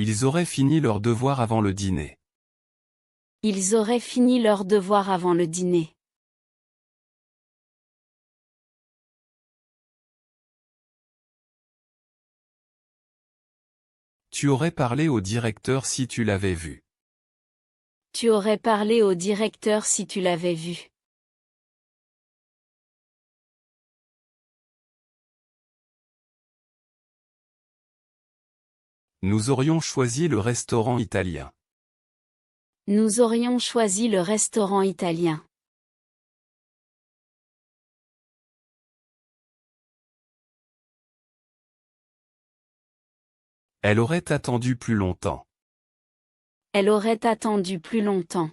Ils auraient fini leur devoir avant le dîner. Ils auraient fini leur devoir avant le dîner. Tu aurais parlé au directeur si tu l'avais vu. Tu aurais parlé au directeur si tu l'avais vu. Nous aurions choisi le restaurant italien. Nous aurions choisi le restaurant italien. Elle aurait attendu plus longtemps. Elle aurait attendu plus longtemps.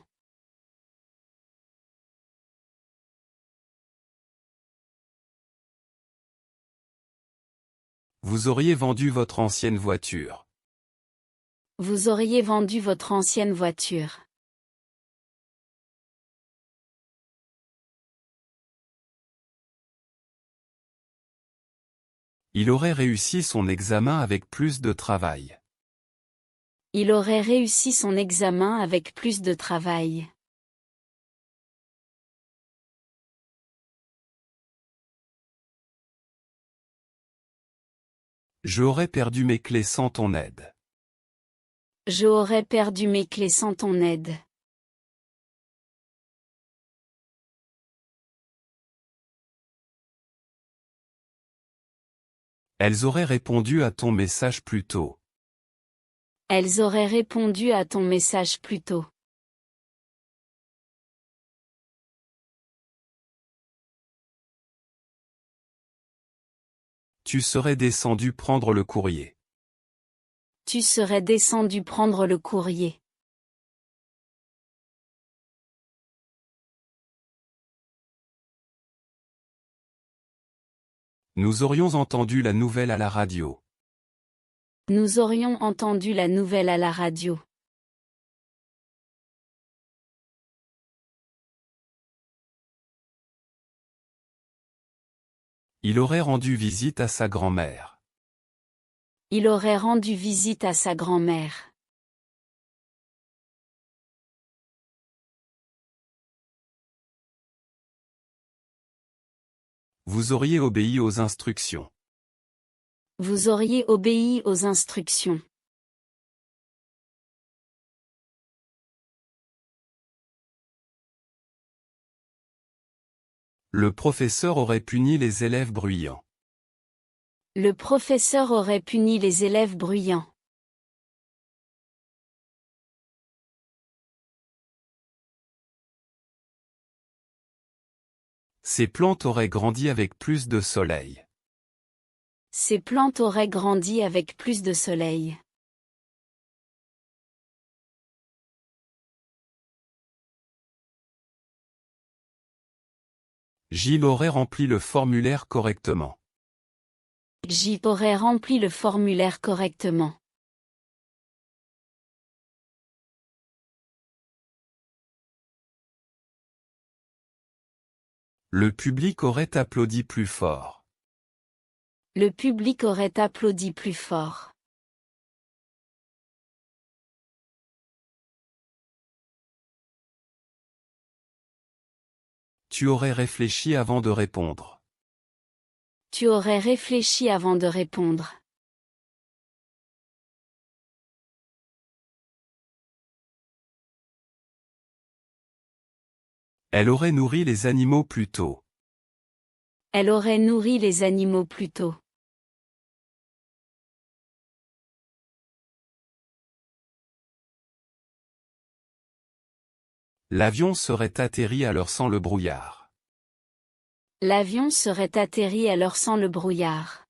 Vous auriez vendu votre ancienne voiture. Vous auriez vendu votre ancienne voiture. Il aurait réussi son examen avec plus de travail. Il aurait réussi son examen avec plus de travail. Je aurais perdu mes clés sans ton aide. Je aurais perdu mes clés sans ton aide. Elles auraient répondu à ton message plus tôt. Elles auraient répondu à ton message plus tôt. Tu serais descendu prendre le courrier. Tu serais descendu prendre le courrier. Nous aurions entendu la nouvelle à la radio. Nous aurions entendu la nouvelle à la radio. Il aurait rendu visite à sa grand-mère. Il aurait rendu visite à sa grand-mère. Vous auriez obéi aux instructions. Vous auriez obéi aux instructions. Le professeur aurait puni les élèves bruyants. Le professeur aurait puni les élèves bruyants. Ces plantes auraient grandi avec plus de soleil. Ces plantes auraient grandi avec plus de soleil. Gilles aurait rempli le formulaire correctement. Gilles aurait rempli le formulaire correctement. Le public aurait applaudi plus fort. Le public aurait applaudi plus fort. Tu aurais réfléchi avant de répondre. Tu aurais réfléchi avant de répondre. Elle aurait nourri les animaux plus tôt. Elle aurait nourri les animaux plus tôt. L'avion serait atterri à l'heure sans le brouillard. L'avion serait atterri à l'heure sans le brouillard.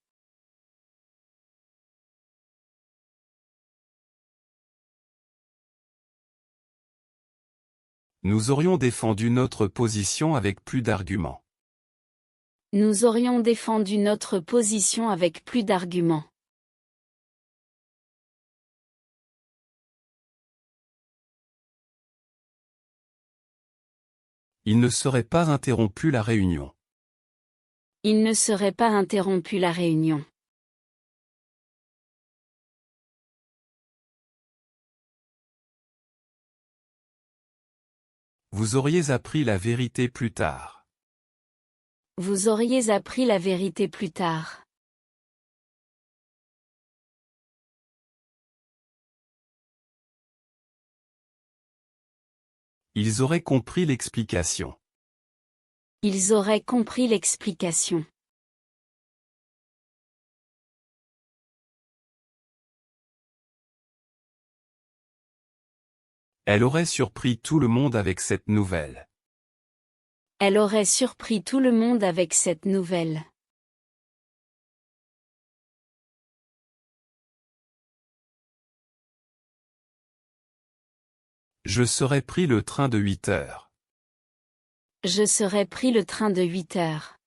Nous aurions défendu notre position avec plus d'arguments. Nous aurions défendu notre position avec plus d'arguments. Il ne serait pas interrompu la réunion. Il ne serait pas interrompu la réunion. Vous auriez appris la vérité plus tard. Vous auriez appris la vérité plus tard. Ils auraient compris l'explication. Ils auraient compris l'explication. Elle aurait surpris tout le monde avec cette nouvelle. Elle aurait surpris tout le monde avec cette nouvelle. Je serais pris le train de 8 heures. Je serais pris le train de 8 heures.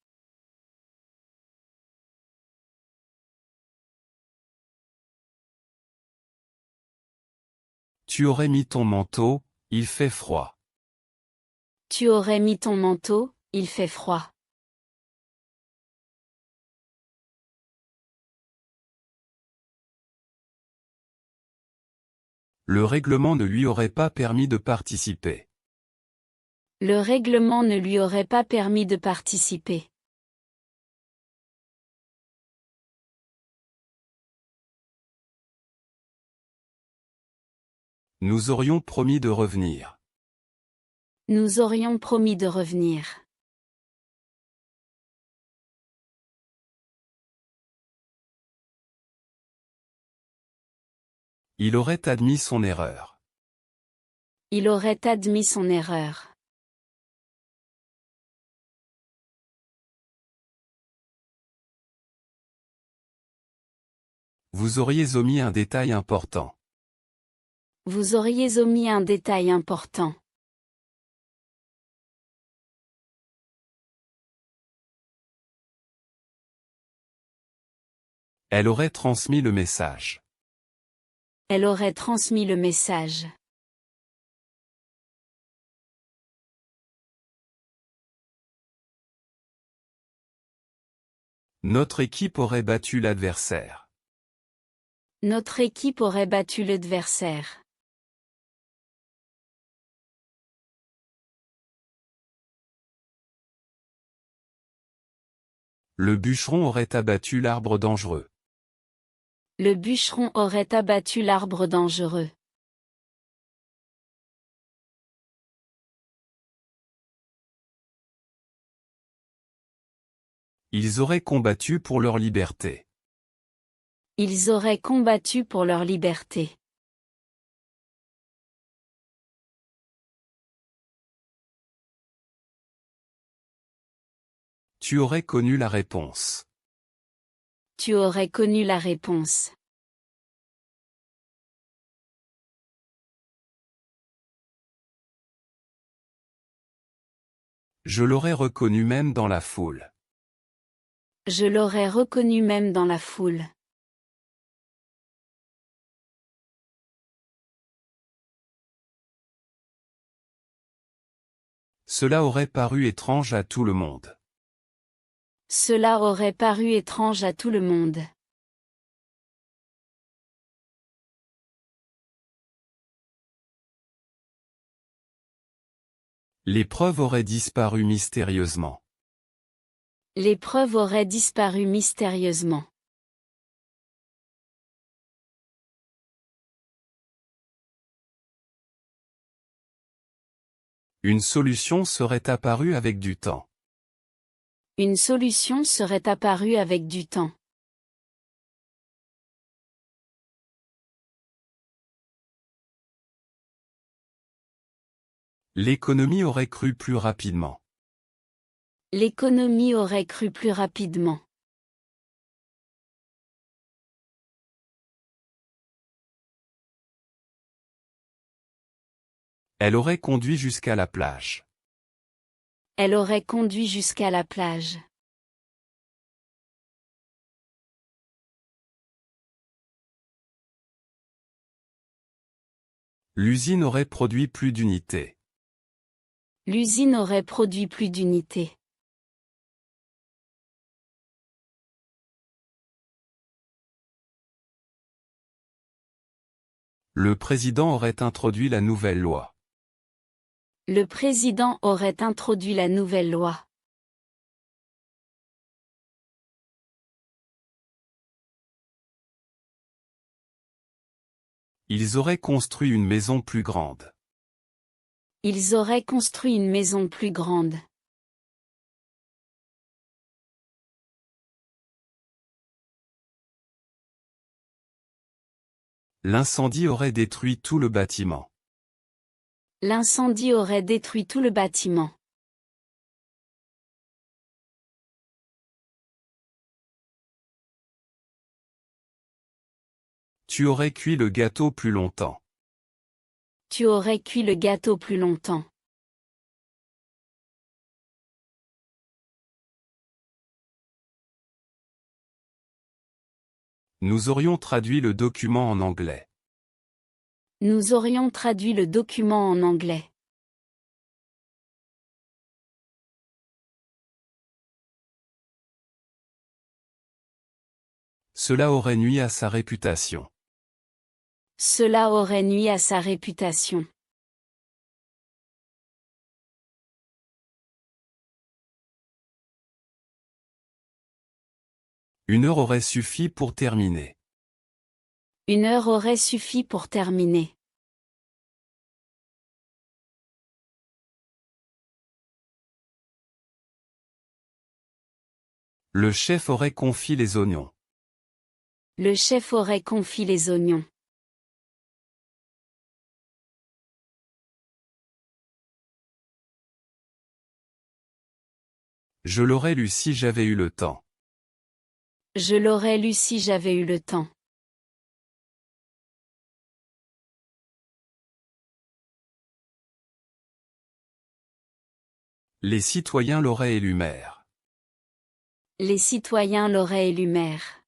Tu aurais mis ton manteau, il fait froid. Tu aurais mis ton manteau, il fait froid. Le règlement ne lui aurait pas permis de participer. Le règlement ne lui aurait pas permis de participer. Nous aurions promis de revenir. Nous aurions promis de revenir. Il aurait admis son erreur. Il aurait admis son erreur. Vous auriez omis un détail important. Vous auriez omis un détail important. Elle aurait transmis le message. Elle aurait transmis le message. Notre équipe aurait battu l'adversaire. Notre équipe aurait battu l'adversaire. Le bûcheron aurait abattu l'arbre dangereux. Le bûcheron aurait abattu l'arbre dangereux. Ils auraient combattu pour leur liberté. Ils auraient combattu pour leur liberté. Tu aurais connu la réponse. Tu aurais connu la réponse. Je l'aurais reconnu même dans la foule. Je l'aurais reconnu même dans la foule. Cela aurait paru étrange à tout le monde. Cela aurait paru étrange à tout le monde. Les preuves auraient disparu mystérieusement. Les preuves auraient disparu mystérieusement. Une solution serait apparue avec du temps. Une solution serait apparue avec du temps. L'économie aurait cru plus rapidement. L'économie aurait cru plus rapidement. Elle aurait conduit jusqu'à la plage. Elle aurait conduit jusqu'à la plage. L'usine aurait produit plus d'unités. L'usine aurait produit plus d'unités. Le président aurait introduit la nouvelle loi. Le président aurait introduit la nouvelle loi. Ils auraient construit une maison plus grande. Ils auraient construit une maison plus grande. L'incendie aurait détruit tout le bâtiment. L'incendie aurait détruit tout le bâtiment. Tu aurais cuit le gâteau plus longtemps. Tu aurais cuit le gâteau plus longtemps. Nous aurions traduit le document en anglais. Nous aurions traduit le document en anglais. Cela aurait nui à sa réputation. Cela aurait nui à sa réputation. Une heure aurait suffi pour terminer. Une heure aurait suffi pour terminer. Le chef aurait confit les oignons. Le chef aurait confit les oignons. Je l'aurais lu si j'avais eu le temps. Je l'aurais lu si j'avais eu le temps. Les citoyens l'auraient élu maire. Les citoyens l'auraient élu maire.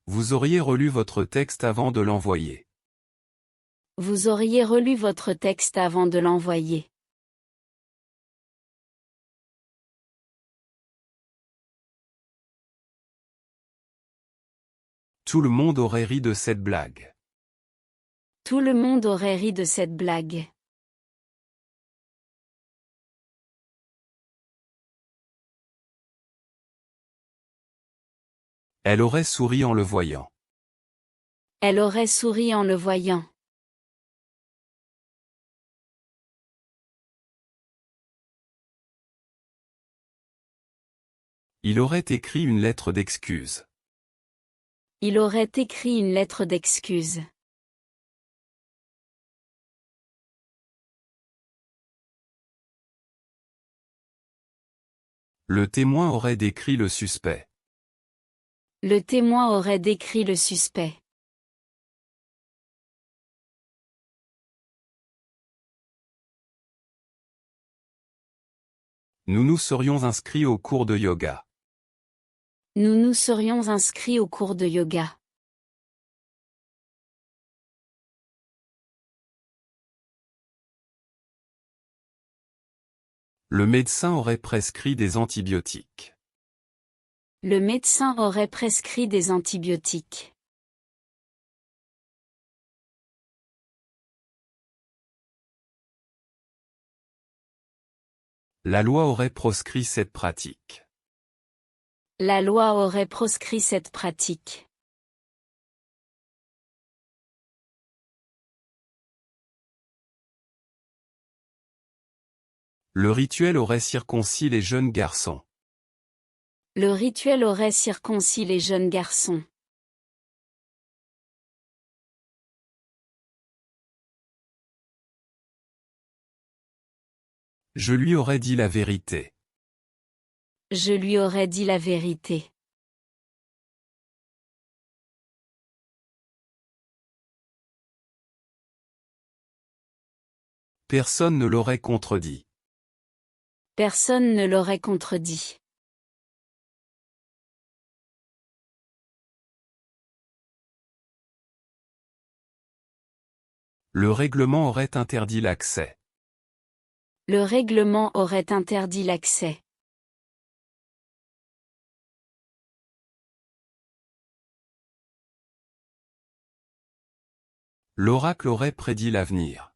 Vous auriez relu votre texte avant de l'envoyer. Vous auriez relu votre texte avant de l'envoyer. Tout le monde aurait ri de cette blague. Tout le monde aurait ri de cette blague. Elle aurait souri en le voyant. Elle aurait souri en le voyant. Il aurait écrit une lettre d'excuse. Il aurait écrit une lettre d'excuse. Le témoin aurait décrit le suspect. Le témoin aurait décrit le suspect. Nous nous serions inscrits au cours de yoga. Nous nous serions inscrits au cours de yoga. Le médecin aurait prescrit des antibiotiques. Le médecin aurait prescrit des antibiotiques. La loi aurait proscrit cette pratique. La loi aurait proscrit cette pratique. Le rituel aurait circoncis les jeunes garçons. Le rituel aurait circoncis les jeunes garçons. Je lui aurais dit la vérité. Je lui aurais dit la vérité. Personne ne l'aurait contredit. Personne ne l'aurait contredit. Le règlement aurait interdit l'accès. Le règlement aurait interdit l'accès. L'oracle aurait prédit l'avenir.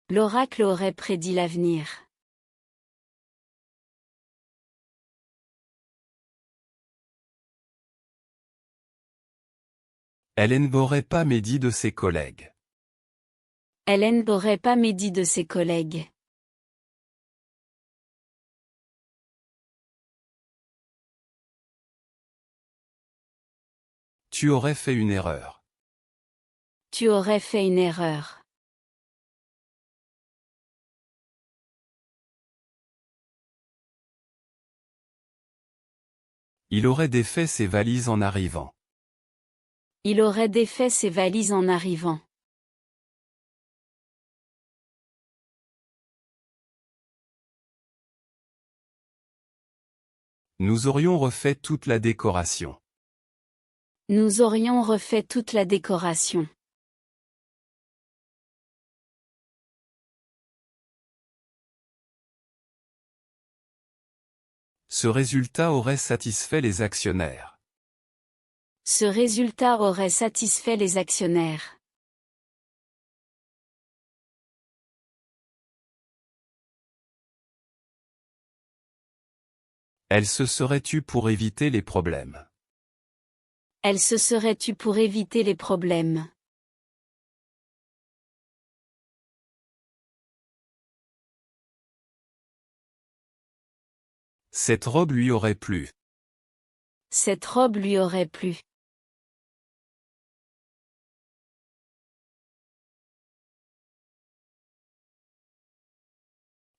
L'oracle aurait prédit l'avenir. Elle n'aurait pas médit de ses collègues. Elle n'aurait pas médit de ses collègues. Tu aurais fait une erreur. Tu aurais fait une erreur. Il aurait défait ses valises en arrivant. Il aurait défait ses valises en arrivant. Nous aurions refait toute la décoration. Nous aurions refait toute la décoration. Ce résultat aurait satisfait les actionnaires. Ce résultat aurait satisfait les actionnaires. Elle se serait tue pour éviter les problèmes. Elle se serait tue pour éviter les problèmes. Cette robe lui aurait plu. Cette robe lui aurait plu.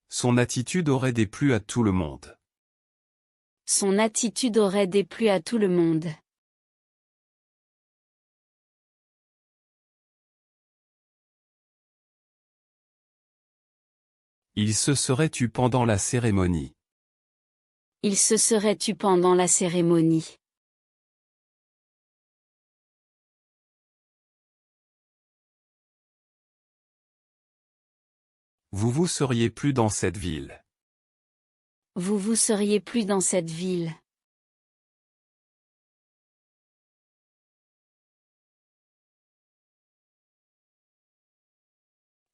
Son attitude aurait déplu à tout le monde. Son attitude aurait déplu à tout le monde. Il se serait tu pendant la cérémonie. Il se serait tu pendant la cérémonie. Vous vous seriez plus dans cette ville. Vous vous seriez plus dans cette ville.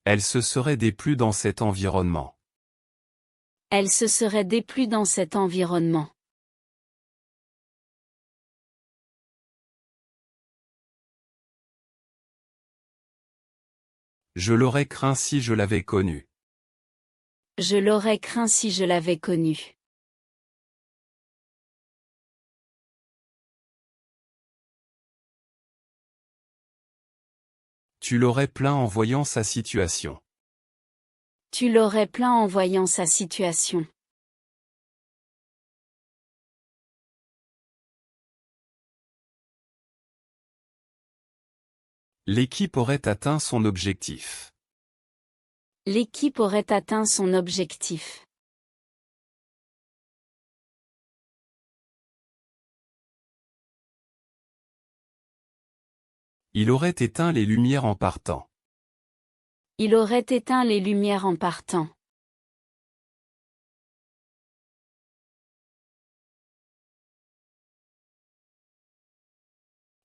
Elle se serait déplu dans cet environnement. Elle se serait déplu dans cet environnement. Je l'aurais craint si je l'avais connu. Je l'aurais craint si je l'avais connu. Tu l'aurais plaint en voyant sa situation. Tu l'aurais plaint en voyant sa situation. L'équipe aurait atteint son objectif. L'équipe aurait atteint son objectif. Il aurait éteint les lumières en partant. Il aurait éteint les lumières en partant.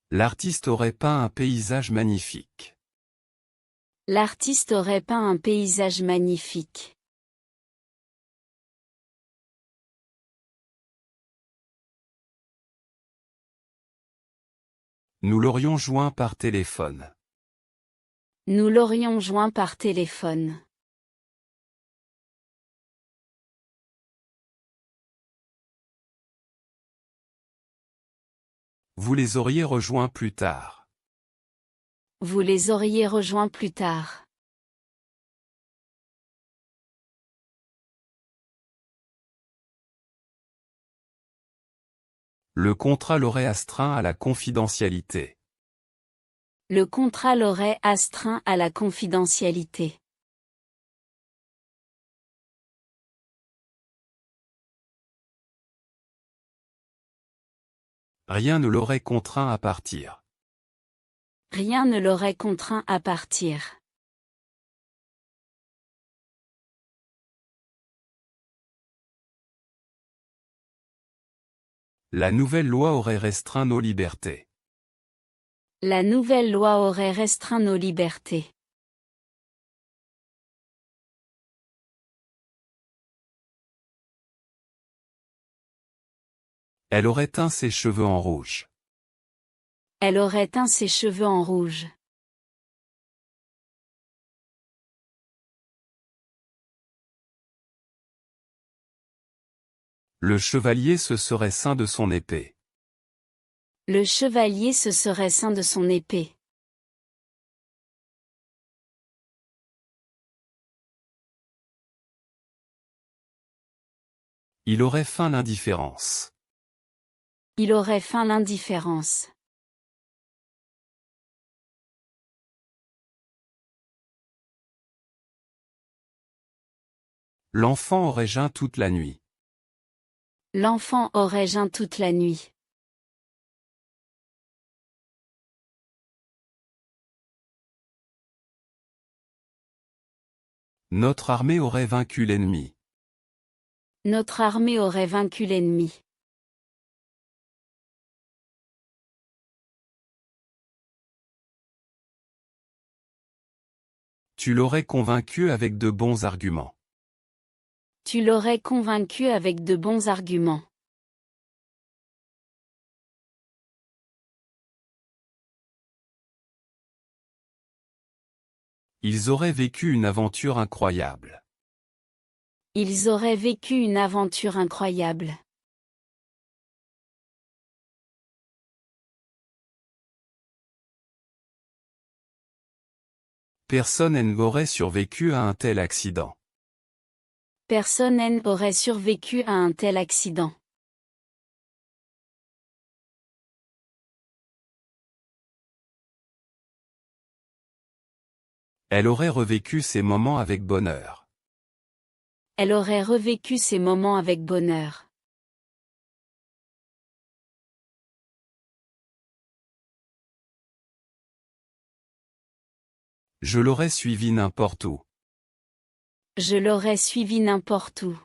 L'artiste aurait peint un paysage magnifique. L'artiste aurait peint un paysage magnifique. Nous l'aurions joint par téléphone. Nous l'aurions joint par téléphone. Vous les auriez rejoints plus tard. Vous les auriez rejoints plus tard. Le contrat l'aurait astreint à la confidentialité. Le contrat l'aurait astreint à la confidentialité. Rien ne l'aurait contraint à partir. Rien ne l'aurait contraint à partir. La nouvelle loi aurait restreint nos libertés. La nouvelle loi aurait restreint nos libertés. Elle aurait teint ses cheveux en rouge. Elle aurait teint ses cheveux en rouge. Le chevalier se serait ceint de son épée. Le chevalier se serait ceint de son épée. Il aurait feint l'indifférence. Il aurait feint l'indifférence. L'enfant aurait jeûné toute la nuit. L'enfant aurait jeûné toute la nuit. Notre armée aurait vaincu l'ennemi. Notre armée aurait vaincu l'ennemi. Tu l'aurais convaincu avec de bons arguments. Tu l'aurais convaincu avec de bons arguments. Ils auraient vécu une aventure incroyable. Ils auraient vécu une aventure incroyable. Personne n'aurait survécu à un tel accident. Personne n'aurait survécu à un tel accident. Elle aurait revécu ces moments avec bonheur. Elle aurait revécu ces moments avec bonheur. Je l'aurais suivi n'importe où. Je l'aurais suivi n'importe où.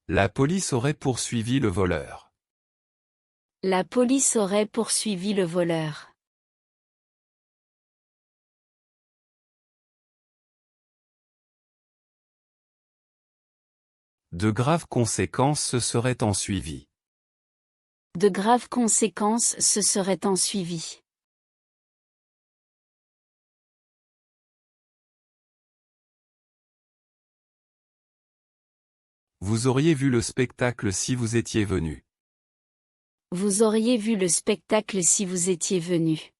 La police aurait poursuivi le voleur. La police aurait poursuivi le voleur. De graves conséquences se seraient ensuivies. De graves conséquences se seraient ensuivies. Vous auriez vu le spectacle si vous étiez venu. Vous auriez vu le spectacle si vous étiez venu.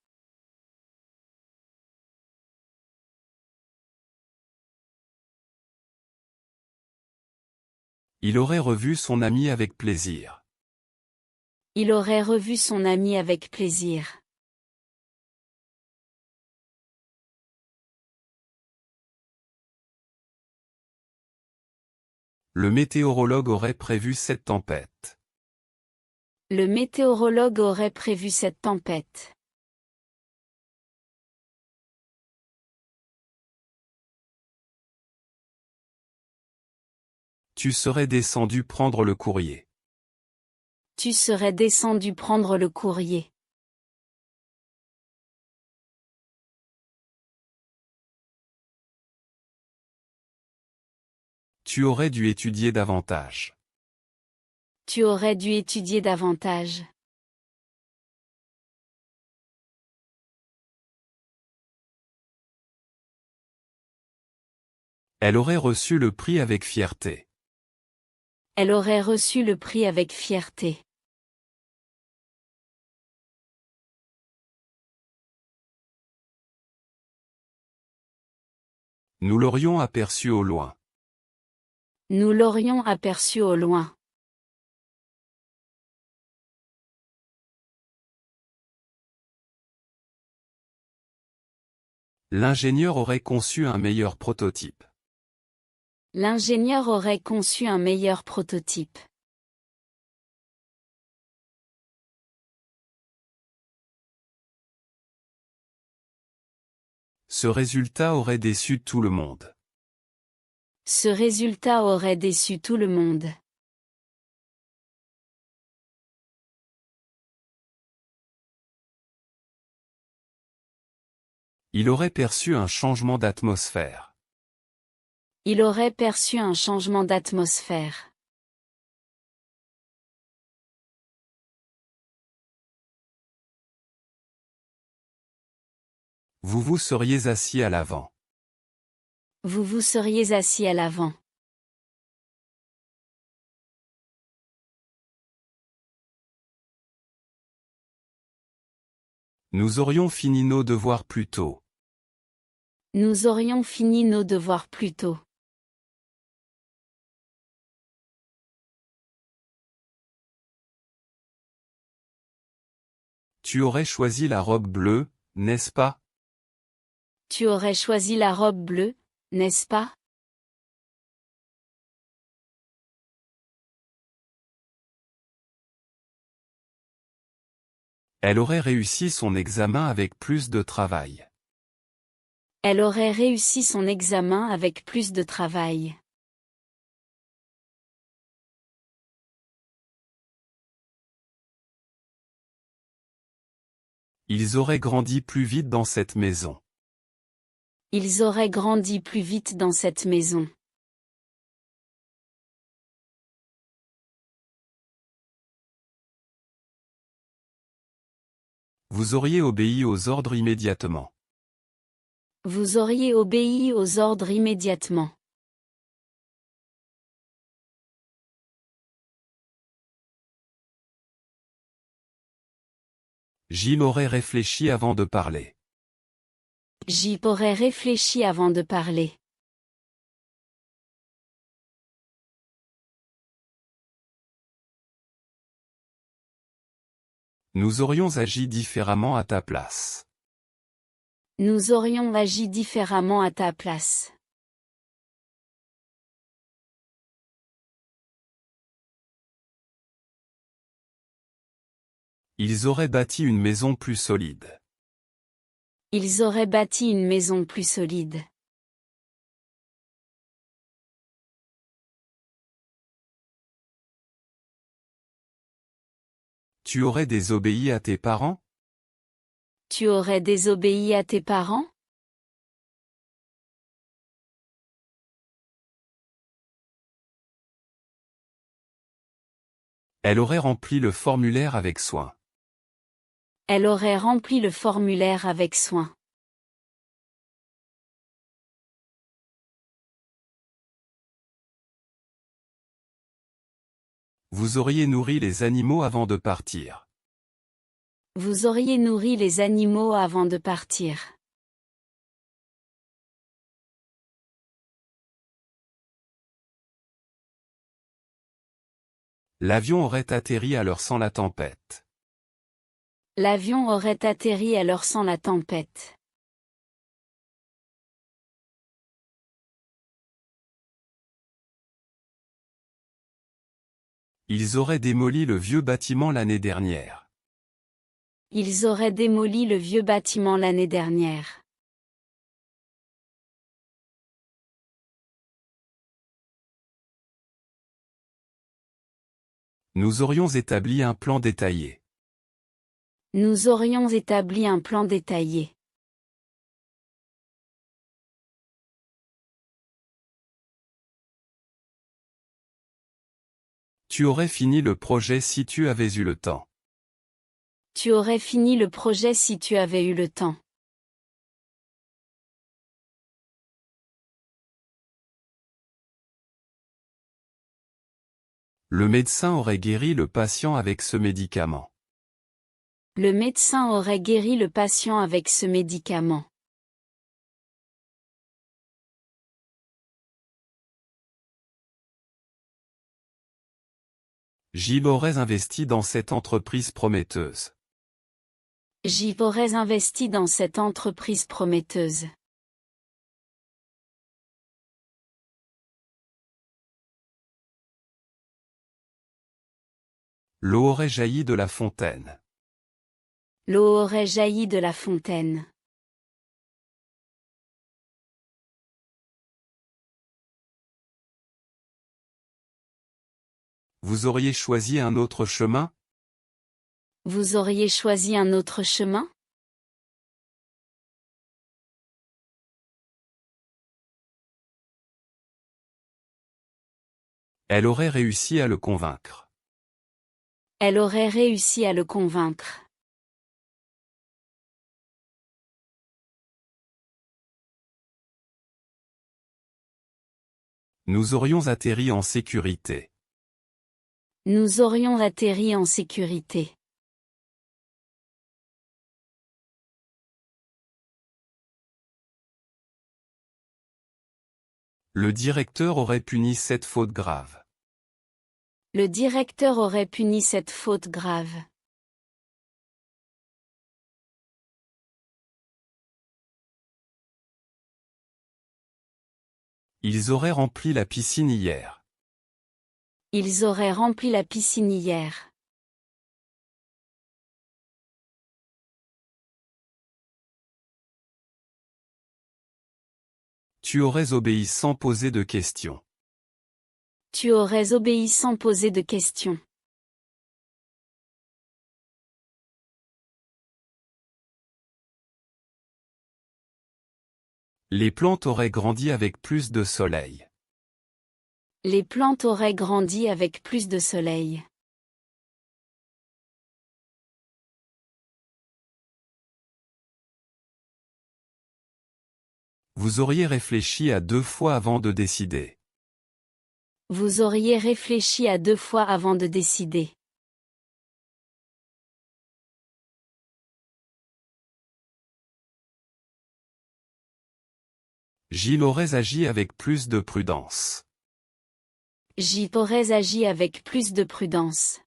Il aurait revu son ami avec plaisir. Il aurait revu son ami avec plaisir. Le météorologue aurait prévu cette tempête. Le météorologue aurait prévu cette tempête. Tu serais descendu prendre le courrier. Tu serais descendu prendre le courrier. Tu aurais dû étudier davantage. Tu aurais dû étudier davantage. Elle aurait reçu le prix avec fierté. Elle aurait reçu le prix avec fierté. Nous l'aurions aperçu au loin. Nous l'aurions aperçu au loin. L'ingénieur aurait conçu un meilleur prototype. L'ingénieur aurait conçu un meilleur prototype. Ce résultat aurait déçu tout le monde. Ce résultat aurait déçu tout le monde. Il aurait perçu un changement d'atmosphère. Il aurait perçu un changement d'atmosphère. Vous vous seriez assis à l'avant. Vous vous seriez assis à l'avant. Nous aurions fini nos devoirs plus tôt. Nous aurions fini nos devoirs plus tôt. Tu aurais choisi la robe bleue, n'est-ce pas? Tu aurais choisi la robe bleue, n'est-ce pas? Elle aurait réussi son examen avec plus de travail. Elle aurait réussi son examen avec plus de travail. Ils auraient grandi plus vite dans cette maison. Ils auraient grandi plus vite dans cette maison. Vous auriez obéi aux ordres immédiatement. Vous auriez obéi aux ordres immédiatement. Jim aurait réfléchi avant de parler. J'y aurais réfléchi avant de parler. Nous aurions agi différemment à ta place. Nous aurions agi différemment à ta place. Ils auraient bâti une maison plus solide. Ils auraient bâti une maison plus solide. Tu aurais désobéi à tes parents? Tu aurais désobéi à tes parents? Elle aurait rempli le formulaire avec soin. Elle aurait rempli le formulaire avec soin. Vous auriez nourri les animaux avant de partir. Vous auriez nourri les animaux avant de partir. L'avion aurait atterri à l'heure sans la tempête. L'avion aurait atterri à l'heure sans la tempête. Ils auraient démoli le vieux bâtiment l'année dernière. Ils auraient démoli le vieux bâtiment l'année dernière. Nous aurions établi un plan détaillé. Nous aurions établi un plan détaillé. Tu aurais fini le projet si tu avais eu le temps. Tu aurais fini le projet si tu avais eu le temps. Le médecin aurait guéri le patient avec ce médicament. Le médecin aurait guéri le patient avec ce médicament. J'y aurais investi dans cette entreprise prometteuse. J'y aurais investi dans cette entreprise prometteuse. L'eau aurait jailli de la fontaine. L'eau aurait jailli de la fontaine. Vous auriez choisi un autre chemin? Vous auriez choisi un autre chemin? Elle aurait réussi à le convaincre. Elle aurait réussi à le convaincre. Nous aurions atterri en sécurité. Nous aurions atterri en sécurité. Le directeur aurait puni cette faute grave. Le directeur aurait puni cette faute grave. Ils auraient rempli la piscine hier. Ils auraient rempli la piscine hier. Tu aurais obéi sans poser de questions. Tu aurais obéi sans poser de questions. Les plantes auraient grandi avec plus de soleil. Les plantes auraient grandi avec plus de soleil. Vous auriez réfléchi à 2 fois avant de décider. Vous auriez réfléchi à 2 fois avant de décider. Gilles aurait agi avec plus de prudence. J'y aurais agi avec plus de prudence.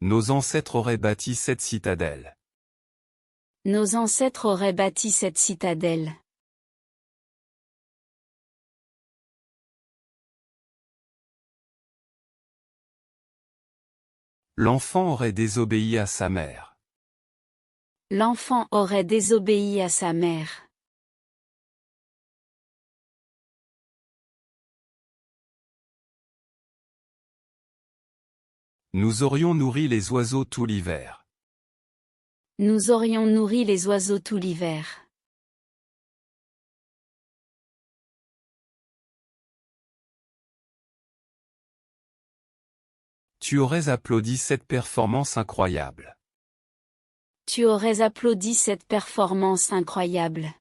Nos ancêtres auraient bâti cette citadelle. Nos ancêtres auraient bâti cette citadelle. L'enfant aurait désobéi à sa mère. L'enfant aurait désobéi à sa mère. Nous aurions nourri les oiseaux tout l'hiver. Nous aurions nourri les oiseaux tout l'hiver. Tu aurais applaudi cette performance incroyable. Tu aurais applaudi cette performance incroyable.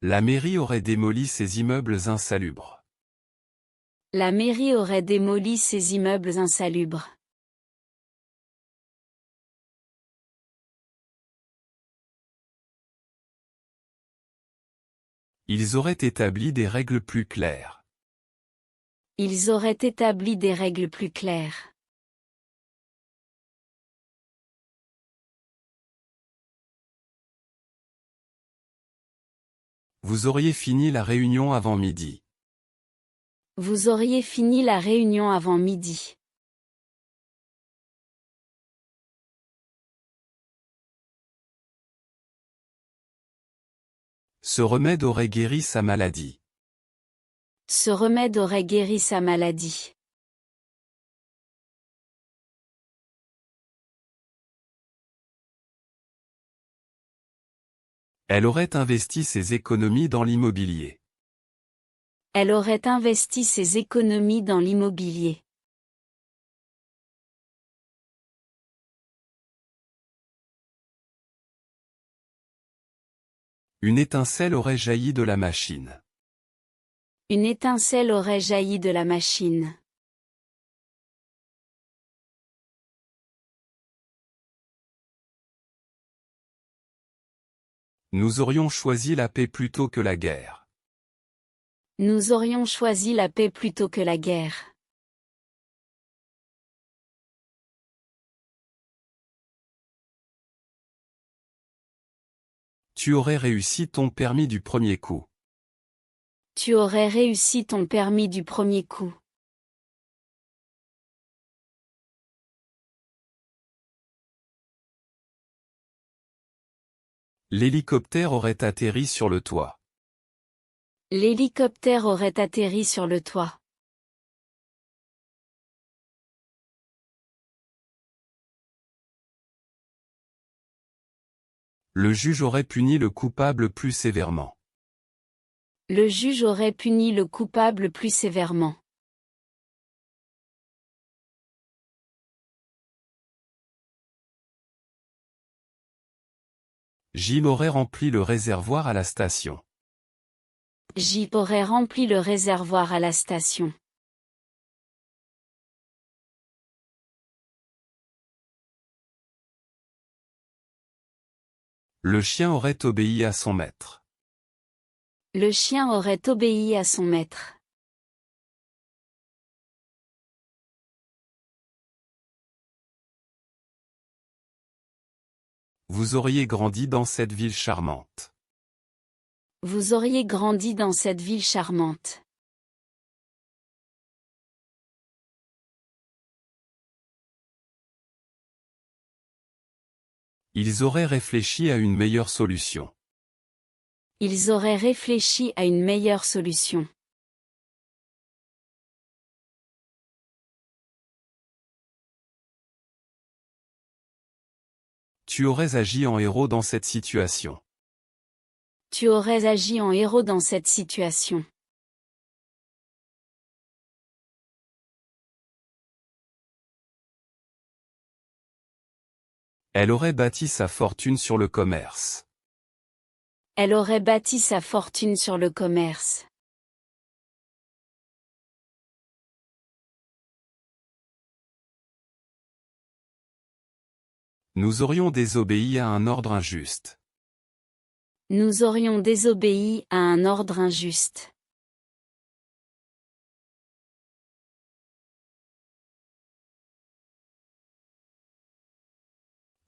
La mairie aurait démoli ces immeubles insalubres. La mairie aurait démoli ces immeubles insalubres. Ils auraient établi des règles plus claires. Ils auraient établi des règles plus claires. Vous auriez fini la réunion avant midi. Vous auriez fini la réunion avant midi. Ce remède aurait guéri sa maladie. Ce remède aurait guéri sa maladie. Elle aurait investi ses économies dans l'immobilier. Elle aurait investi ses économies dans l'immobilier. Une étincelle aurait jailli de la machine. Une étincelle aurait jailli de la machine. Nous aurions choisi la paix plutôt que la guerre. Nous aurions choisi la paix plutôt que la guerre. Tu aurais réussi ton permis du premier coup. Tu aurais réussi ton permis du premier coup. L'hélicoptère aurait atterri sur le toit. L'hélicoptère aurait atterri sur le toit. Le juge aurait puni le coupable plus sévèrement. Le juge aurait puni le coupable plus sévèrement. Jim aurait rempli le réservoir à la station. Jim aurait rempli le réservoir à la station. Le chien aurait obéi à son maître. Le chien aurait obéi à son maître. Vous auriez grandi dans cette ville charmante. Vous auriez grandi dans cette ville charmante. Ils auraient réfléchi à une meilleure solution. Ils auraient réfléchi à une meilleure solution. Tu aurais agi en héros dans cette situation. Tu aurais agi en héros dans cette situation. Elle aurait bâti sa fortune sur le commerce. Elle aurait bâti sa fortune sur le commerce. Nous aurions désobéi à un ordre injuste. Nous aurions désobéi à un ordre injuste.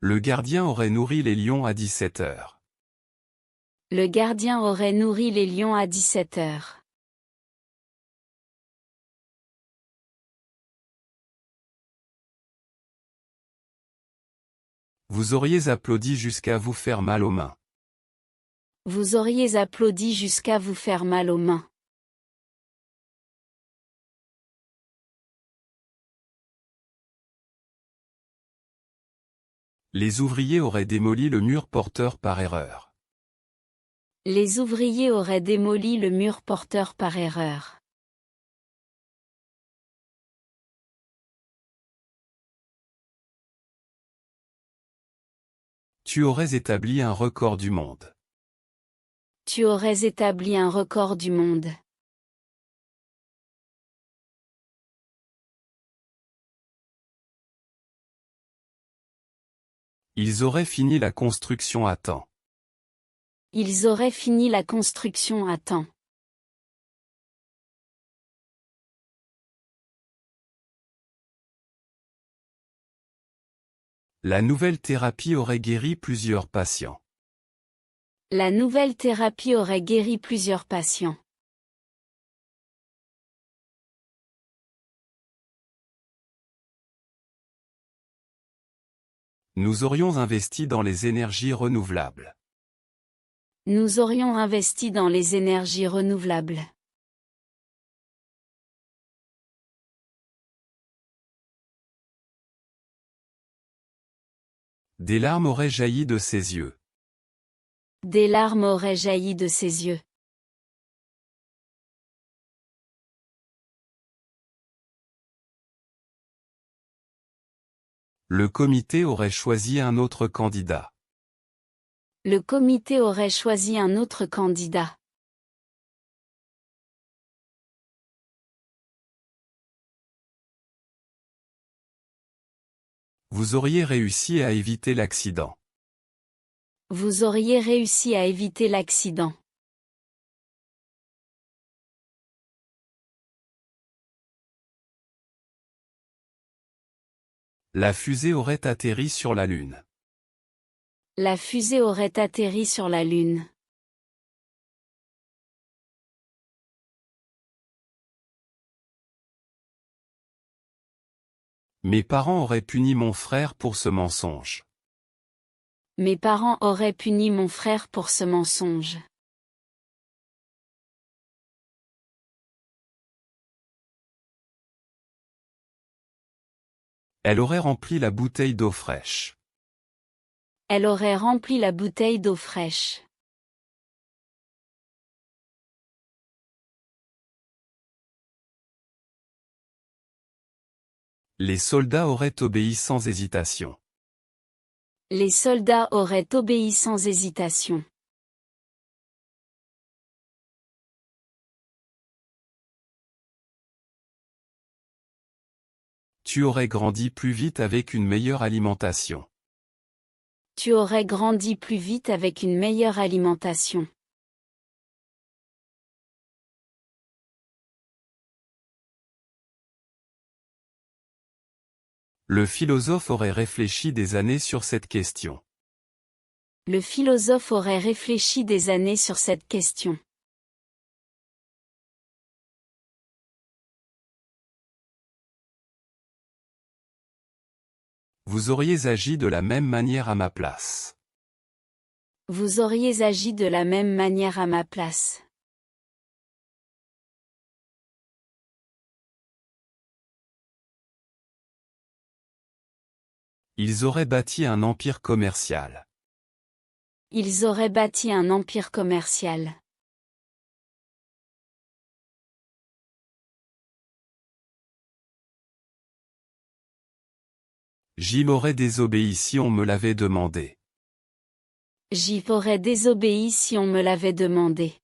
Le gardien aurait nourri les lions à 17 heures. Le gardien aurait nourri les lions à 17 heures. Vous auriez applaudi jusqu'à vous faire mal aux mains. Vous auriez applaudi jusqu'à vous faire mal aux mains. Les ouvriers auraient démoli le mur porteur par erreur. Les ouvriers auraient démoli le mur porteur par erreur. Tu aurais établi un record du monde. Tu aurais établi un record du monde. Ils auraient fini la construction à temps. Ils auraient fini la construction à temps. La nouvelle thérapie aurait guéri plusieurs patients. La nouvelle thérapie aurait guéri plusieurs patients. Nous aurions investi dans les énergies renouvelables. Nous aurions investi dans les énergies renouvelables. Des larmes auraient jailli de ses yeux. Des larmes auraient jailli de ses yeux. Le comité aurait choisi un autre candidat. Le comité aurait choisi un autre candidat. Vous auriez réussi à éviter l'accident. Vous auriez réussi à éviter l'accident. La fusée aurait atterri sur la Lune. La fusée aurait atterri sur la Lune. Mes parents auraient puni mon frère pour ce mensonge. Mes parents auraient puni mon frère pour ce mensonge. Elle aurait rempli la bouteille d'eau fraîche. Elle aurait rempli la bouteille d'eau fraîche. Les soldats auraient obéi sans hésitation. Les soldats auraient obéi sans hésitation. Tu aurais grandi plus vite avec une meilleure alimentation. Tu aurais grandi plus vite avec une meilleure alimentation. Le philosophe aurait réfléchi des années sur cette question. Le philosophe aurait réfléchi des années sur cette question. Vous auriez agi de la même manière à ma place. Vous auriez agi de la même manière à ma place. Ils auraient bâti un empire commercial. Ils auraient bâti un empire commercial. J'y m'aurais désobéi si on me l'avait demandé. J'y aurais désobéi si on me l'avait demandé.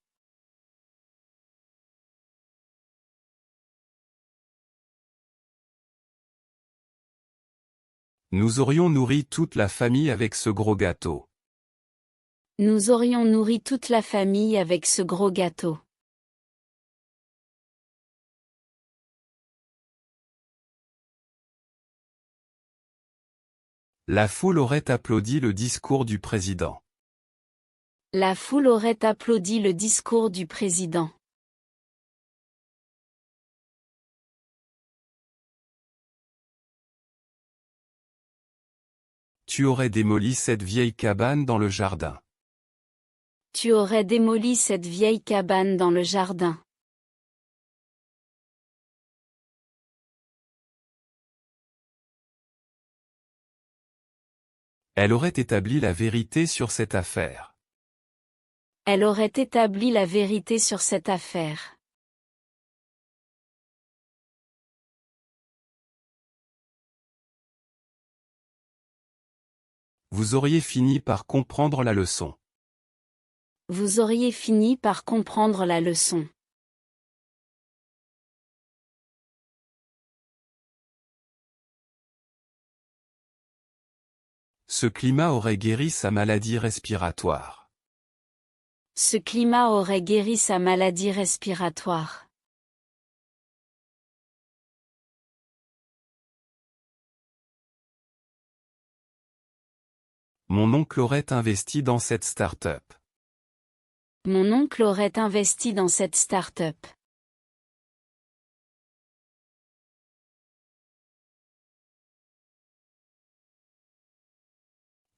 Nous aurions nourri toute la famille avec ce gros gâteau. Nous aurions nourri toute la famille avec ce gros gâteau. La foule aurait applaudi le discours du président. La foule aurait applaudi le discours du président. Tu aurais démoli cette vieille cabane dans le jardin. Tu aurais démoli cette vieille cabane dans le jardin. Elle aurait établi la vérité sur cette affaire. Elle aurait établi la vérité sur cette affaire. Vous auriez fini par comprendre la leçon. Vous auriez fini par comprendre la leçon. Ce climat aurait guéri sa maladie respiratoire. Ce climat aurait guéri sa maladie respiratoire. Mon oncle aurait investi dans cette start-up. Mon oncle aurait investi dans cette start-up.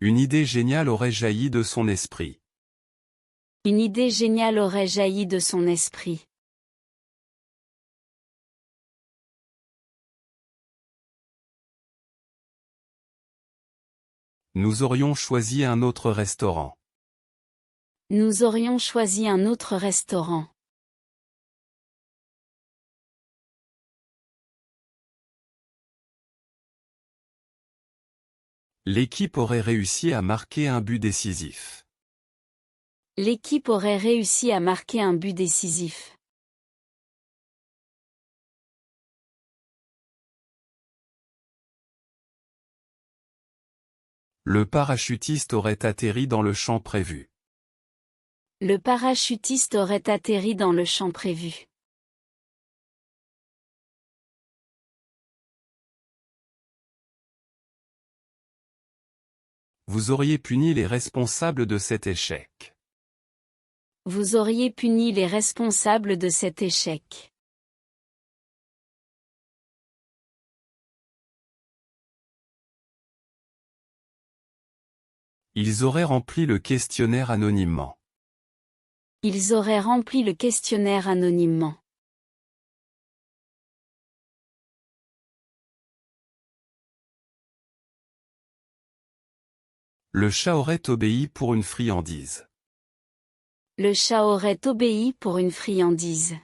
Une idée géniale aurait jailli de son esprit. Une idée géniale aurait jailli de son esprit. Nous aurions choisi un autre restaurant. Nous aurions choisi un autre restaurant. L'équipe aurait réussi à marquer un but décisif. L'équipe aurait réussi à marquer un but décisif. Le parachutiste aurait atterri dans le champ prévu. Le parachutiste aurait atterri dans le champ prévu. Vous auriez puni les responsables de cet échec. Vous auriez puni les responsables de cet échec. Ils auraient rempli le questionnaire anonymement. Ils auraient rempli le questionnaire anonymement. Le chat aurait obéi pour une friandise. Le chat aurait obéi pour une friandise.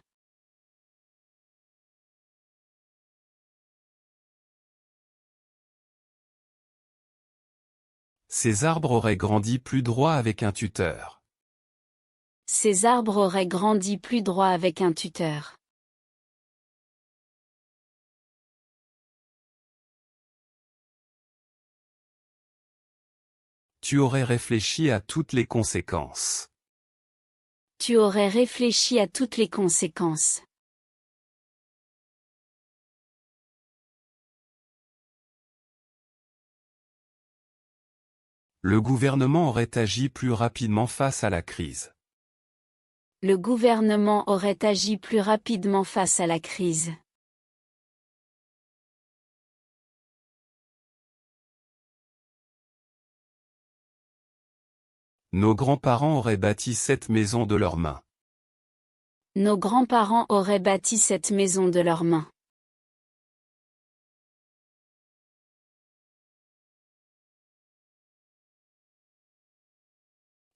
Ces arbres auraient grandi plus droit avec un tuteur. Ces arbres auraient grandi plus droit avec un tuteur. Tu aurais réfléchi à toutes les conséquences. Tu aurais réfléchi à toutes les conséquences. Le gouvernement aurait agi plus rapidement face à la crise. Le gouvernement aurait agi plus rapidement face à la crise. Nos grands-parents auraient bâti cette maison de leurs mains. Nos grands-parents auraient bâti cette maison de leurs mains.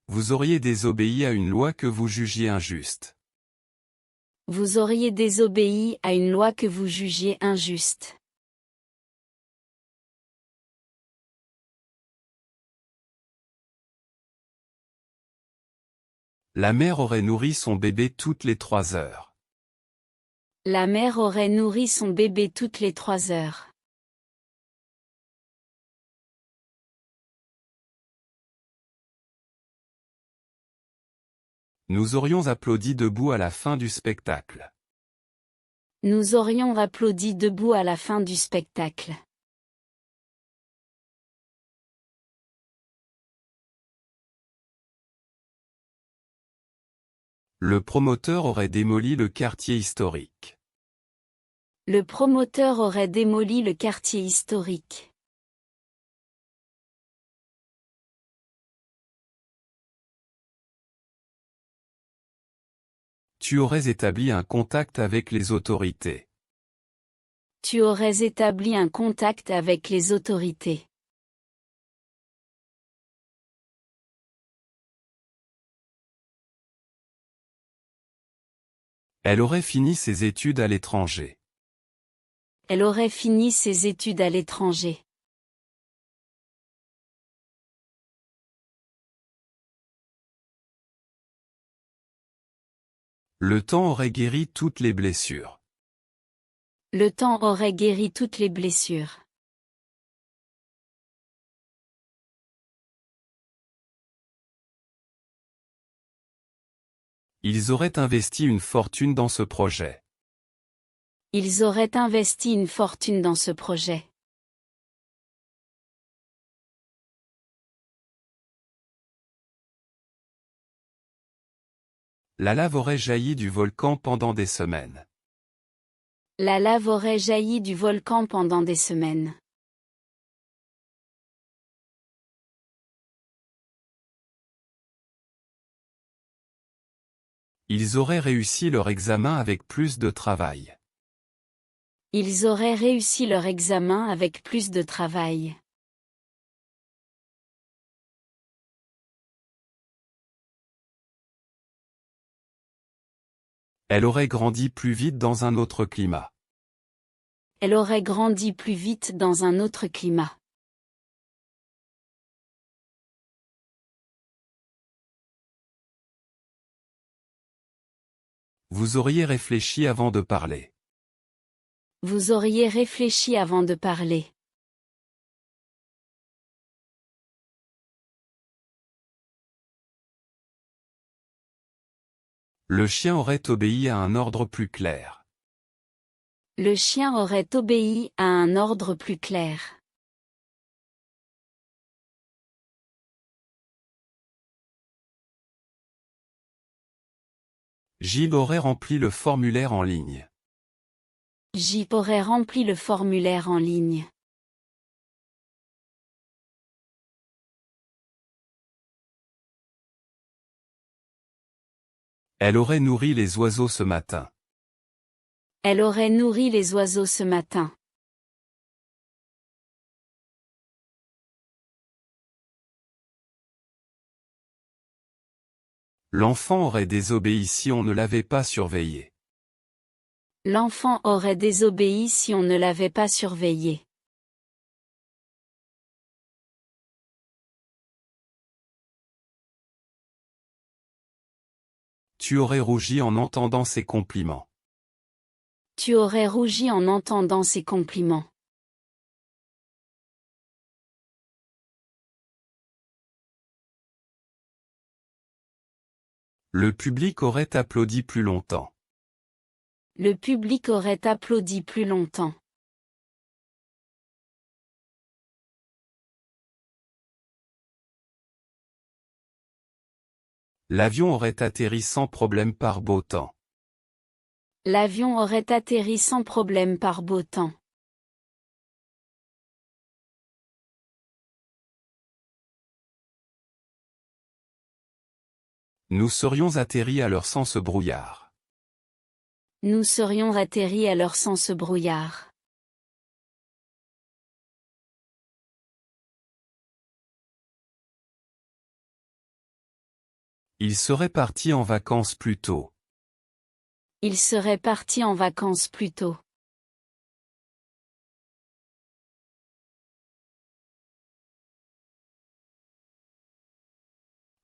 Vous auriez désobéi à une loi que vous jugiez injuste. Vous auriez désobéi à une loi que vous jugiez injuste. La mère aurait nourri son bébé toutes les 3 heures. La mère aurait nourri son bébé toutes les 3 heures. Nous aurions applaudi debout à la fin du spectacle. Nous aurions applaudi debout à la fin du spectacle. Le promoteur aurait démoli le quartier historique. Le promoteur aurait démoli le quartier historique. Tu aurais établi un contact avec les autorités. Tu aurais établi un contact avec les autorités. Elle aurait fini ses études à l'étranger. Elle aurait fini ses études à l'étranger. Le temps aurait guéri toutes les blessures. Le temps aurait guéri toutes les blessures. Ils auraient investi une fortune dans ce projet. Ils auraient investi une fortune dans ce projet. La lave aurait jailli du volcan pendant des semaines. La lave aurait jailli du volcan pendant des semaines. Ils auraient réussi leur examen avec plus de travail. Ils auraient réussi leur examen avec plus de travail. Elle aurait grandi plus vite dans un autre climat. Elle aurait grandi plus vite dans un autre climat. Vous auriez réfléchi avant de parler. Vous auriez réfléchi avant de parler. Le chien aurait obéi à un ordre plus clair. Le chien aurait obéi à un ordre plus clair. Gilles aurait rempli le formulaire en ligne. Jip aurait rempli le formulaire en ligne. Elle aurait nourri les oiseaux ce matin. Elle aurait nourri les oiseaux ce matin. L'enfant aurait désobéi si on ne l'avait pas surveillé. L'enfant aurait désobéi si on ne l'avait pas surveillé. Tu aurais rougi en entendant ces compliments. Tu aurais rougi en entendant ces compliments. Le public aurait applaudi plus longtemps. Le public aurait applaudi plus longtemps. L'avion aurait atterri sans problème par beau temps. L'avion aurait atterri sans problème par beau temps. Nous serions atterris à l'heure sans ce brouillard. Nous serions atterris à l'heure sans ce brouillard. Il serait parti en vacances plus tôt. Il serait parti en vacances plus tôt.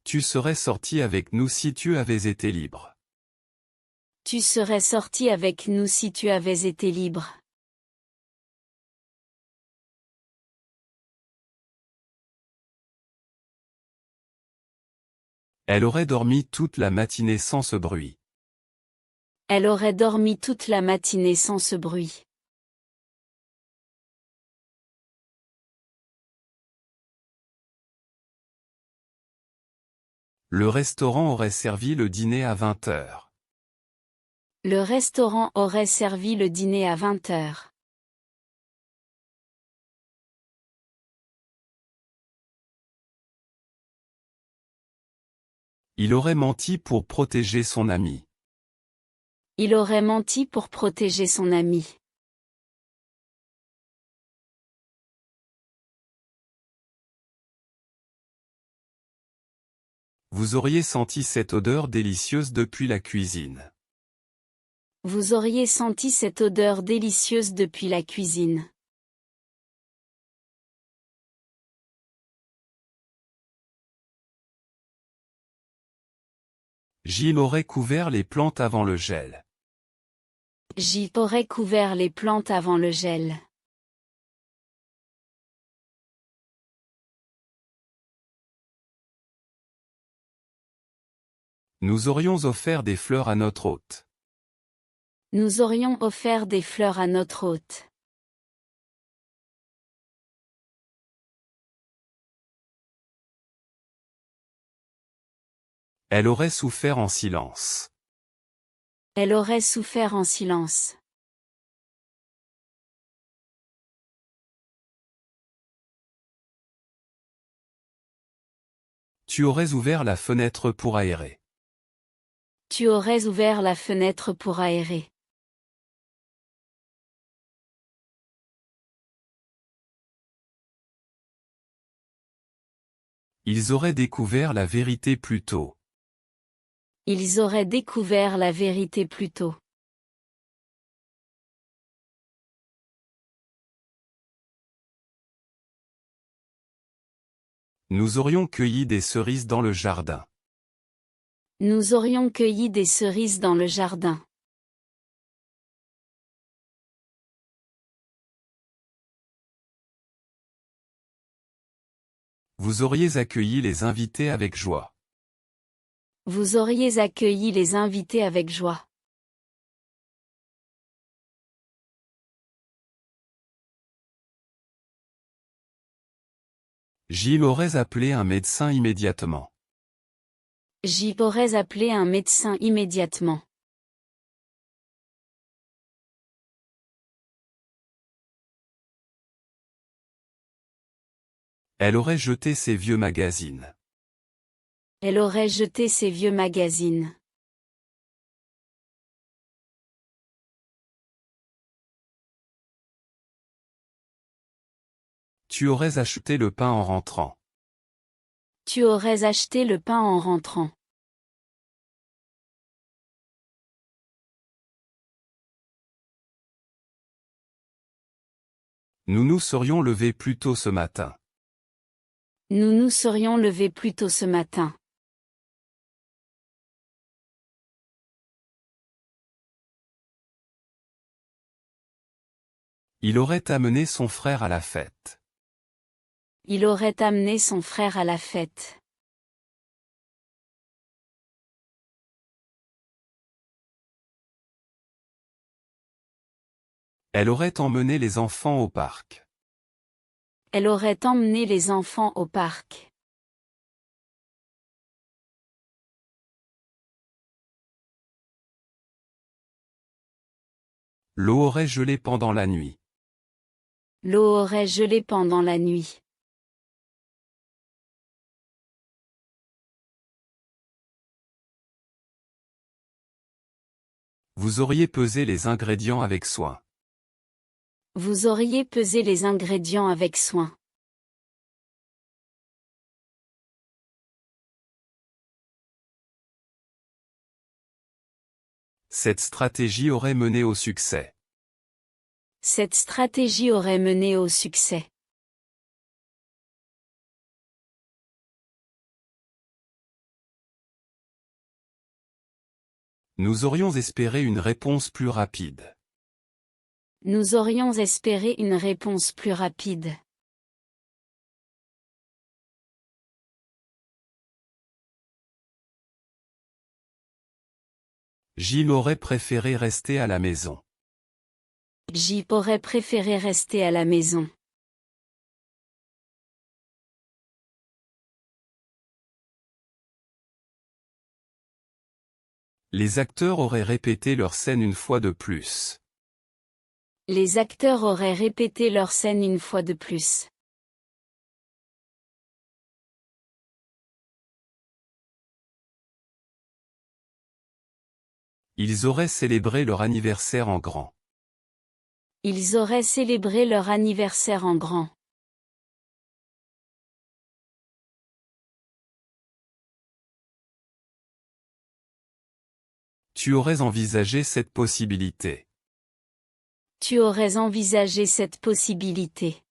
Tu serais sorti avec nous si tu avais été libre. Tu serais sorti avec nous si tu avais été libre. Elle aurait dormi toute la matinée sans ce bruit. Elle aurait dormi toute la matinée sans ce bruit. Le restaurant aurait servi le dîner à 20 heures. Le restaurant aurait servi le dîner à 20 heures. Il aurait menti pour protéger son ami. Il aurait menti pour protéger son ami. Vous auriez senti cette odeur délicieuse depuis la cuisine. Vous auriez senti cette odeur délicieuse depuis la cuisine. Gilles aurait couvert les plantes avant le gel. J'y aurais couvert les plantes avant le gel. Nous aurions offert des fleurs à notre hôte. Nous aurions offert des fleurs à notre hôte. Elle aurait souffert en silence. Elle aurait souffert en silence. Tu aurais ouvert la fenêtre pour aérer. Tu aurais ouvert la fenêtre pour aérer. Ils auraient découvert la vérité plus tôt. Ils auraient découvert la vérité plus tôt. Nous aurions cueilli des cerises dans le jardin. Nous aurions cueilli des cerises dans le jardin. Vous auriez accueilli les invités avec joie. Vous auriez accueilli les invités avec joie. Gilles aurait appelé un médecin immédiatement. J'y aurais appelé un médecin immédiatement. Elle aurait jeté ses vieux magazines. Elle aurait jeté ses vieux magazines. Tu aurais acheté le pain en rentrant. Tu aurais acheté le pain en rentrant. Nous nous serions levés plus tôt ce matin. Nous nous serions levés plus tôt ce matin. Il aurait amené son frère à la fête. Il aurait amené son frère à la fête. Elle aurait emmené les enfants au parc. Elle aurait emmené les enfants au parc. L'eau aurait gelé pendant la nuit. L'eau aurait gelé pendant la nuit. Vous auriez pesé les ingrédients avec soin. Vous auriez pesé les ingrédients avec soin. Cette stratégie aurait mené au succès. Cette stratégie aurait mené au succès. Nous aurions espéré une réponse plus rapide. Nous aurions espéré une réponse plus rapide. Gilles aurait préféré rester à la maison. J'y aurais préféré rester à la maison. Les acteurs auraient répété leur scène une fois de plus. Les acteurs auraient répété leur scène une fois de plus. Ils auraient célébré leur anniversaire en grand. Ils auraient célébré leur anniversaire en grand. Tu aurais envisagé cette possibilité. Tu aurais envisagé cette possibilité.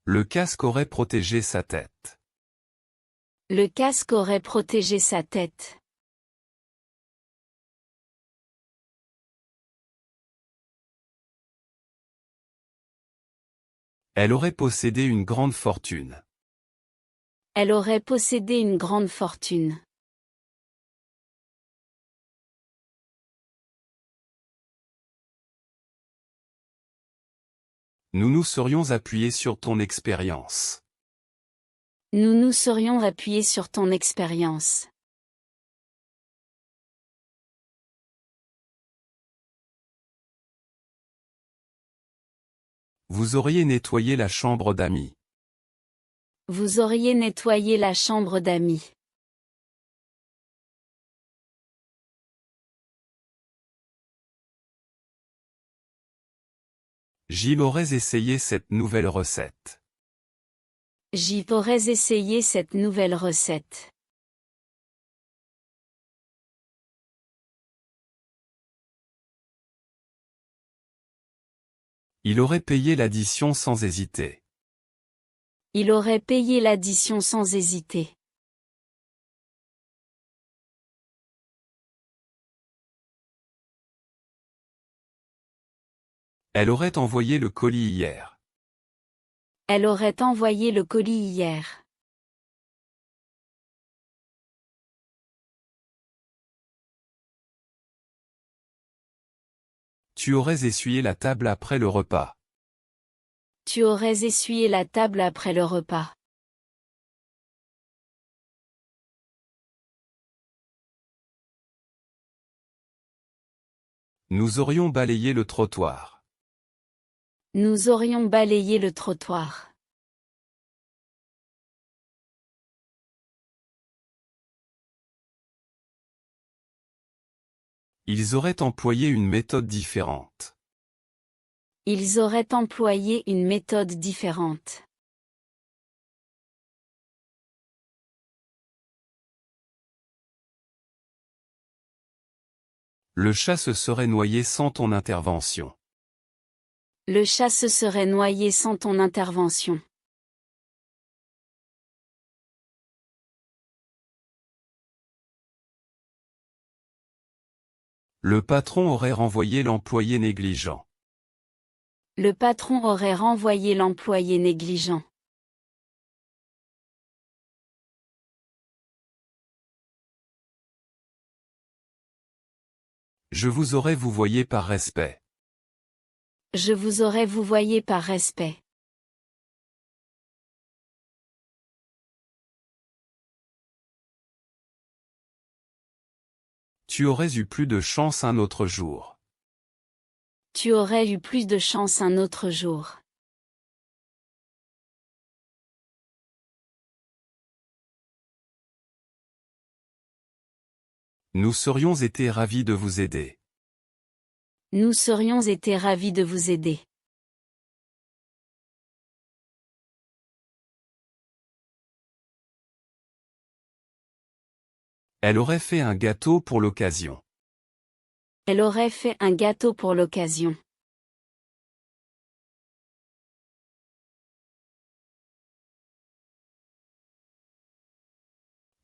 Le casque aurait protégé sa tête. Le casque aurait protégé sa tête. Elle aurait possédé une grande fortune. Elle aurait possédé une grande fortune. Nous nous serions appuyés sur ton expérience. Nous nous serions appuyés sur ton expérience. Vous auriez nettoyé la chambre d'amis. Vous auriez nettoyé la chambre d'amis. Gilles aurait essayé cette nouvelle recette. J'y aurais essayé cette nouvelle recette. Il aurait payé l'addition sans hésiter. Il aurait payé l'addition sans hésiter. Elle aurait envoyé le colis hier. Elle aurait envoyé le colis hier. Tu aurais essuyé la table après le repas. Tu aurais essuyé la table après le repas. Nous aurions balayé le trottoir. Nous aurions balayé le trottoir. Ils auraient employé une méthode différente. Ils auraient employé une méthode différente. Le chat se serait noyé sans ton intervention. Le chat se serait noyé sans ton intervention. Le patron aurait renvoyé l'employé négligent. Le patron aurait renvoyé l'employé négligent. Je vous aurais vouvoyé par respect. Je vous aurais vouvoyé par respect. Tu aurais eu plus de chance un autre jour. Tu aurais eu plus de chance un autre jour. Nous serions été ravis de vous aider. Nous serions été ravis de vous aider. Elle aurait fait un gâteau pour l'occasion. Elle aurait fait un gâteau pour l'occasion.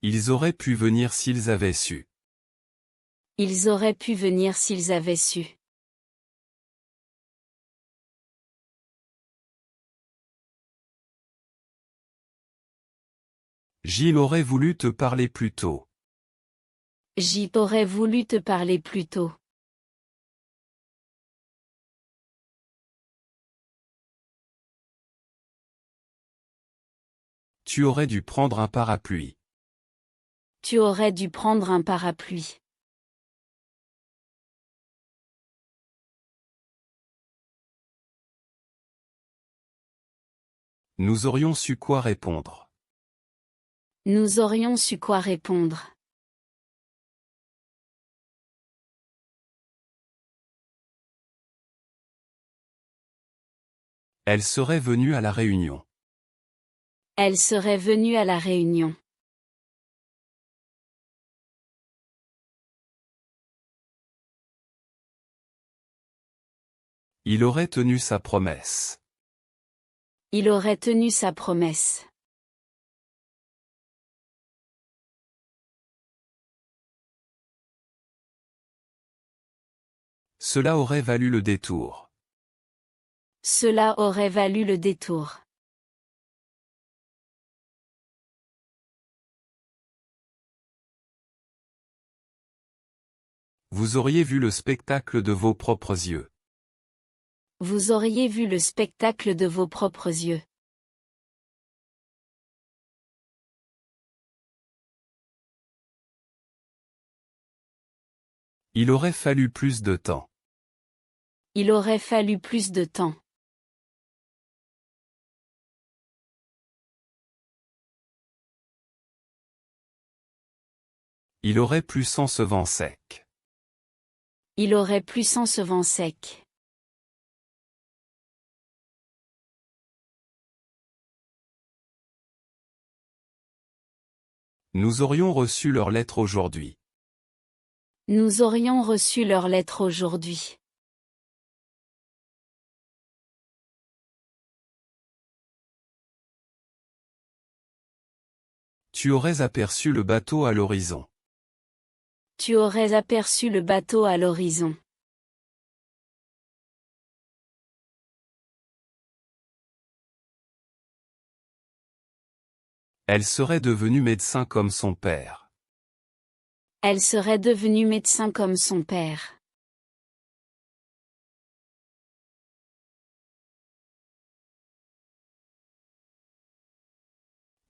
Ils auraient pu venir s'ils avaient su. Ils auraient pu venir s'ils avaient su. Gilles aurait voulu te parler plus tôt. J'y aurais voulu te parler plus tôt. Tu aurais dû prendre un parapluie. Tu aurais dû prendre un parapluie. Nous aurions su quoi répondre. Nous aurions su quoi répondre. Elle serait venue à la réunion. Elle serait venue à la réunion. Il aurait tenu sa promesse. Il aurait tenu sa promesse. Cela aurait valu le détour. Cela aurait valu le détour. Vous auriez vu le spectacle de vos propres yeux. Vous auriez vu le spectacle de vos propres yeux. Il aurait fallu plus de temps. Il aurait fallu plus de temps. Il aurait plu sans ce vent sec. Il aurait plu sans ce vent sec. Nous aurions reçu leur lettre aujourd'hui. Nous aurions reçu leur lettre aujourd'hui. Tu aurais aperçu le bateau à l'horizon. Tu aurais aperçu le bateau à l'horizon. Elle serait devenue médecin comme son père. Elle serait devenue médecin comme son père.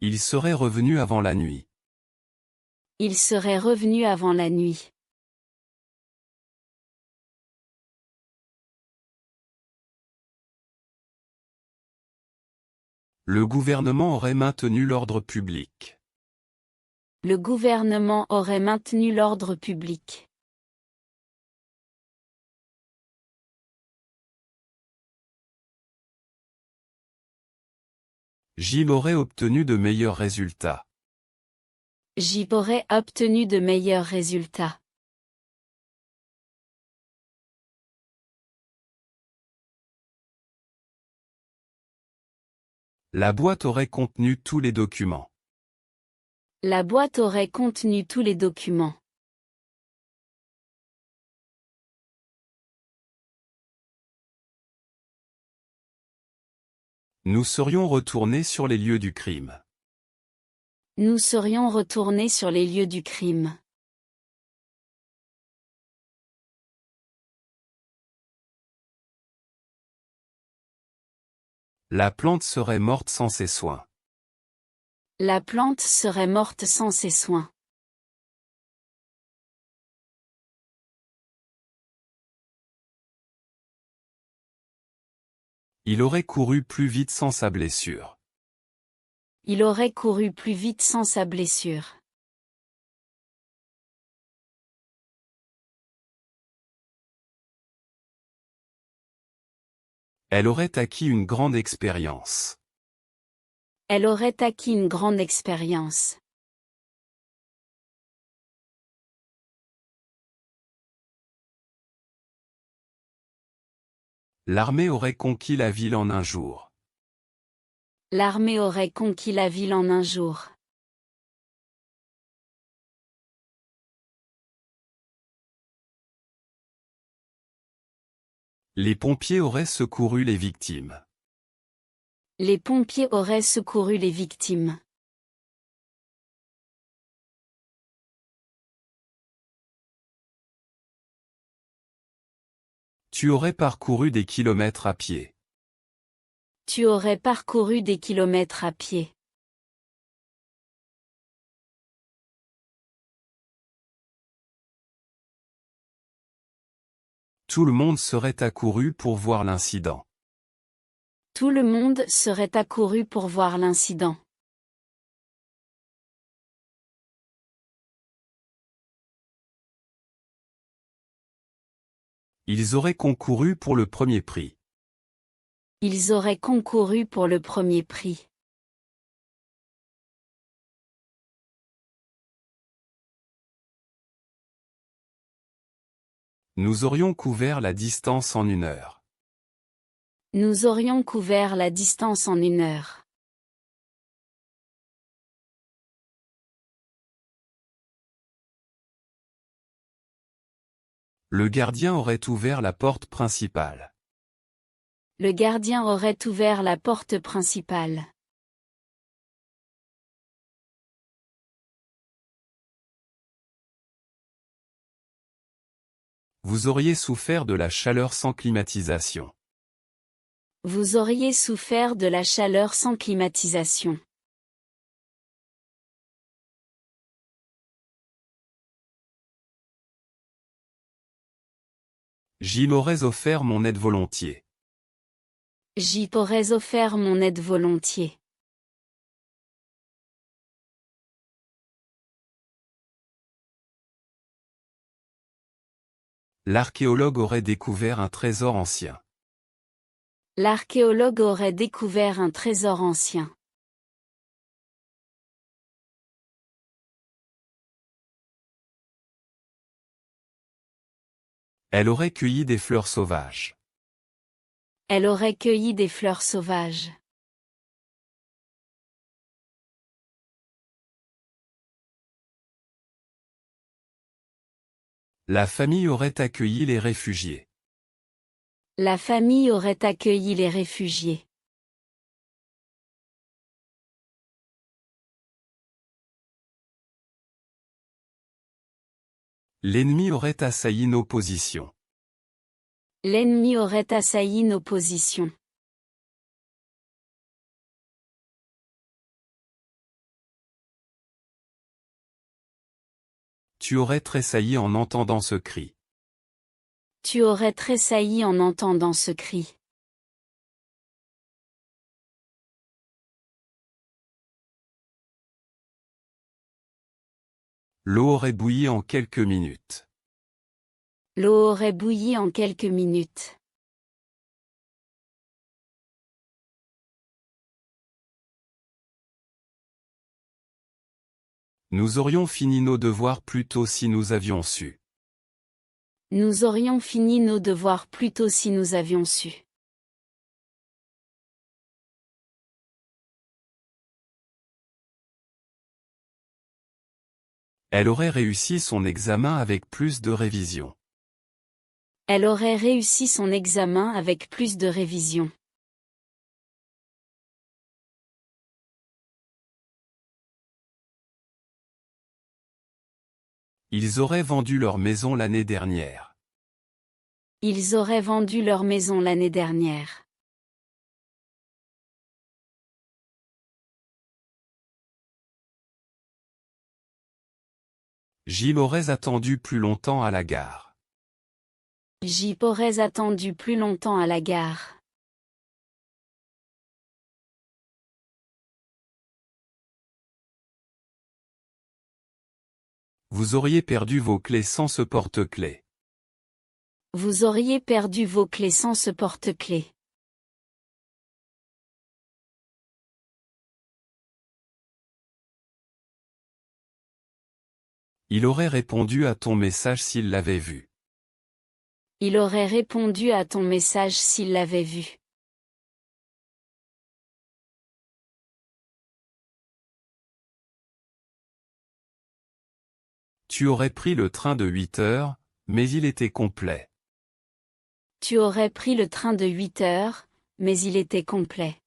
Il serait revenu avant la nuit. Il serait revenu avant la nuit. Le gouvernement aurait maintenu l'ordre public. Le gouvernement aurait maintenu l'ordre public. J'y aurais obtenu de meilleurs résultats. J'y aurais obtenu de meilleurs résultats. La boîte aurait contenu tous les documents. La boîte aurait contenu tous les documents. Nous serions retournés sur les lieux du crime. Nous serions retournés sur les lieux du crime. La plante serait morte sans ses soins. La plante serait morte sans ses soins. Il aurait couru plus vite sans sa blessure. Il aurait couru plus vite sans sa blessure. Elle aurait acquis une grande expérience. Elle aurait acquis une grande expérience. L'armée aurait conquis la ville en un jour. L'armée aurait conquis la ville en un jour. Les pompiers auraient secouru les victimes. Les pompiers auraient secouru les victimes. Tu aurais parcouru des kilomètres à pied. Tu aurais parcouru des kilomètres à pied. Tout le monde serait accouru pour voir l'incident. Tout le monde serait accouru pour voir l'incident. Ils auraient concouru pour le premier prix. Ils auraient concouru pour le premier prix. Nous aurions couvert la distance en 1 heure. Nous aurions couvert la distance en 1 heure. Le gardien aurait ouvert la porte principale. Le gardien aurait ouvert la porte principale. Vous auriez souffert de la chaleur sans climatisation. Vous auriez souffert de la chaleur sans climatisation. J'y m'aurais offert mon aide volontiers. J'y aurais offert mon aide volontiers. L'archéologue aurait découvert un trésor ancien. L'archéologue aurait découvert un trésor ancien. Elle aurait cueilli des fleurs sauvages. Elle aurait cueilli des fleurs sauvages. La famille aurait accueilli les réfugiés. La famille aurait accueilli les réfugiés. L'ennemi aurait assailli nos positions. L'ennemi aurait assailli nos positions. Tu aurais tressailli en entendant ce cri. Tu aurais tressailli en entendant ce cri. L'eau aurait bouilli en quelques minutes. L'eau aurait bouilli en quelques minutes. Nous aurions fini nos devoirs plus tôt si nous avions su. Nous aurions fini nos devoirs plus tôt si nous avions su. Elle aurait réussi son examen avec plus de révision. Elle aurait réussi son examen avec plus de révision. Ils auraient vendu leur maison l'année dernière. Ils auraient vendu leur maison l'année dernière. J'y aurais attendu plus longtemps à la gare. J'y aurais attendu plus longtemps à la gare. Vous auriez perdu vos clés sans ce porte-clés. Vous auriez perdu vos clés sans ce porte-clés. Il aurait répondu à ton message s'il l'avait vu. Il aurait répondu à ton message s'il l'avait vu. Tu aurais pris le train de 8 heures, mais il était complet. Tu aurais pris le train de 8 heures, mais il était complet.